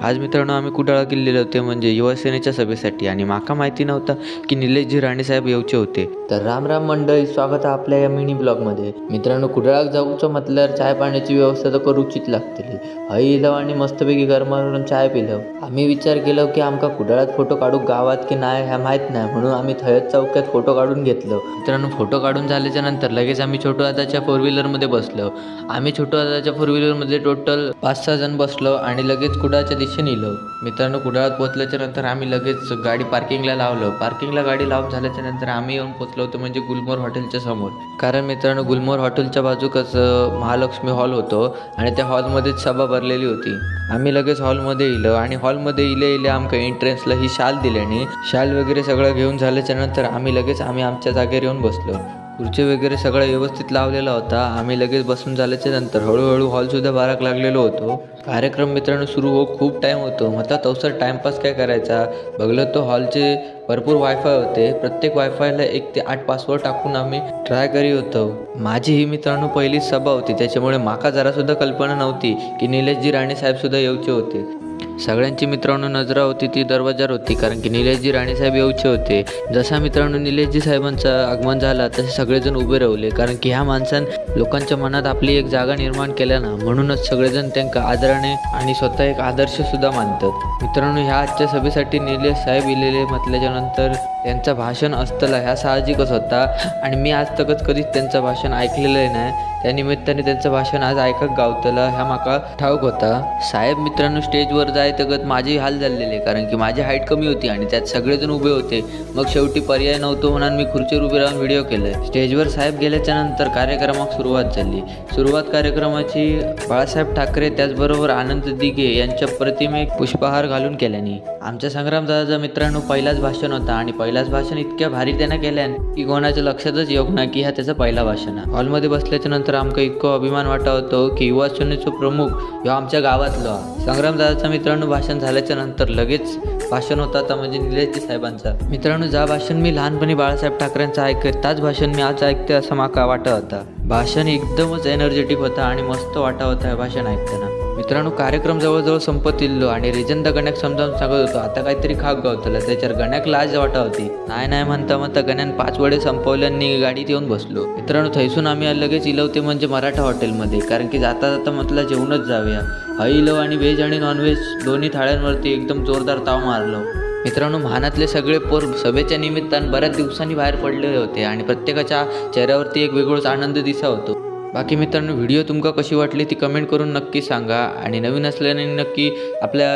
आज मित्रांनो आम्ही कुडाळला गेलेलो होते म्हणजे युवासेनेच्या सभेसाठी आणि माका माहिती नव्हता की निलेशजी राणेसाहेब येऊचे होते। तर राम राम मंडळी, स्वागत आहे आपल्या या मिनी ब्लॉगमध्ये। मित्रांनो कुडाळाक जाऊचं म्हटल्यार चाय पाण्याची व्यवस्था तर करूचीच लागतली। हय इलो आणि मस्तपैकी गरमागरम चाय पिलो। आम्ही विचार केलो की आमका कुडाळात फोटो काढूक गावात की नाही ह्या माहीत नाही, म्हणून आम्ही थयच चौकात फोटो काढून घेतलो। मित्रांनो फोटो काढून झाल्याच्या नंतर लगेच आम्ही छोटू दादाच्या 4 व्हीलरमध्ये बसलो। आम्ही छोटू दादाच्या 4 व्हीलरमध्ये टोटल 5-6 जण बसलो आणि लगेच कुडाळच्या दिशेने इलो। मित्रांनो कुडाळात पोहोचल्याच्या नंतर आम्ही लगेच गाडी पार्किंगला लावलो। पार्किंगला गाडी लावून झाल्याच्या नंतर आम्ही येऊन पोहोचलो होतो म्हणजे गुलमोहर हॉटेलच्या समोर। कारण मित्रांनो गुलमोहर हॉटेलच्या बाजूकच महालक्ष्मी हॉल होतो आणि त्या हॉलमध्येच सभा भरलेली होती। आम्ही लगेच हॉलमध्ये इलो आणि हॉलमध्ये इले आमका एंट्रन्सला ही शाल दिल्याने शाल वगैरे सगळं घेऊन झाल्याच्या नंतर आम्ही लगेच आमच्या जागेवर येऊन बसलो। खुर्ची वगैरे सगळं व्यवस्थित लावलेला होता। आम्ही लगेच बसून झाल्याच्या नंतर हळूहळू हॉलसुद्धा बाराक लागलेलो होतो। कार्यक्रम मित्रांनो सुरू हो खूप टाईम होतो, म्हटलं तवसर टाईमपास काय करायचा। बघलं तो हॉलचे भरपूर वायफाय होते, प्रत्येक वायफायला 1 ते 8 पासवर्ड टाकून आम्ही ट्राय करीत होतो। माझी ही मित्रांनो पहिलीच सभा होती, त्याच्यामुळे माका जरासुद्धा कल्पना नव्हती की निलेशजी राणेसाहेबसुद्धा येऊचे होते। सगळ्यांची मित्रांनो नजरा होती ती दरवाजावर होती, कारण की निलेशजी राणेसाहेब येऊचे होते। जसा मित्रांनो निलेशजी साहेबांचं आगमन झाला तसे सगळेजण उभे राहिले, कारण की ह्या माणसान लोकांच्या मनात आपली एक जागा निर्माण केल्या ना, म्हणूनच सगळेजण त्यांना आदराने आणि स्वतः एक आदर्श सुद्धा मानतात। मित्रांनो ह्या आजच्या सभेसाठी निलेश साहेब इलेले म्हटल्याच्या नंतर त्यांचं भाषण असतला ह्या साहजिकच होता आणि मी आज तकच कधीच त्यांचं भाषण ऐकलेलं नाही, त्यानिमित्ताने त्यांचं भाषण आज ऐकक गावतला ह्या माका ठाऊक होता। साहेब मित्रांनो स्टेजवर जाय तगत माझी हाल झालेले, कारण की माझी हाईट कमी होती आणि त्यात सगळेजण उभे होते। मग शेवटी पर्याय नव्हतो म्हणून मी खुर्चीवर उभे राहून व्हिडिओ केले। स्टेजवर साहेब गेल्याच्या नंतर कार्यक्रमाक सुरुवात झाली। कार्यक्रमाची बाळासाहेब ठाकरे त्याचबरोबर आनंद दिघे यांच्या प्रतिमेक पुष्पहार घालून केल्याने आमच्या संग्रामदादाचा मित्रांनो पहिलाच भाषण होता आणि पहिलाच भाषण इतक्या भारी त्यानं केल्यान की कोणाच्या लक्षातच येऊ ना की हा त्याचा पहिला भाषण आहे। हॉलमध्ये बसल्याच्या नंतर आमका इतकं अभिमान वाटत होतो की युवासेनेचा प्रमुख ह्यो आमच्या गावातलो। संग्रामदादाचा मित्रांनो भाषण झाल्याच्या नंतर लगेच भाषण होता म्हणजे निलेशजी साहेबांचा। मित्रांनो जा भाषण मी लहानपणी बाळासाहेब ठाकरेंचं ऐकत ताच भाषण मी आज ऐकते असं माका वाटत होता। भाषण एकदमच एनर्जेटिक होता आणि मस्त वाटत होता हे भाषण ऐकताना। मित्रांनो कार्यक्रम जवळजवळ संपत इल्लो आणि रेजंदा गण्याक समजावून सांगत होतो आता काहीतरी खाक गावतला, त्याच्यावर गण्याक लाज वाटत होती। नाही म्हणता गण्यान 5 वडे संपवल्यानी गाडीत येऊन बसलो। मित्रांनो थैसून आम्ही लगेच इलवते म्हणजे मराठा हॉटेलमध्ये, कारण की जाता म्हटलं जेवणच जाऊया। इलो आणि व्हेज आणि नॉनव्हेज दोन्ही थाळ्यांवरती एकदम जोरदार ताव मारलो। मित्रांनो महानातले सगळे पोर सभेच्या निमित्तानं बऱ्याच दिवसांनी बाहेर पडलेले होते आणि प्रत्येकाच्या चेहऱ्यावरती एक वेगळाच आनंद दिसत होतो। बाकी मित्रांनो व्हिडिओ तुमका कशी वाटली ती कमेंट करून नक्की सांगा आणि नवीन असल्याने नक्की आपल्या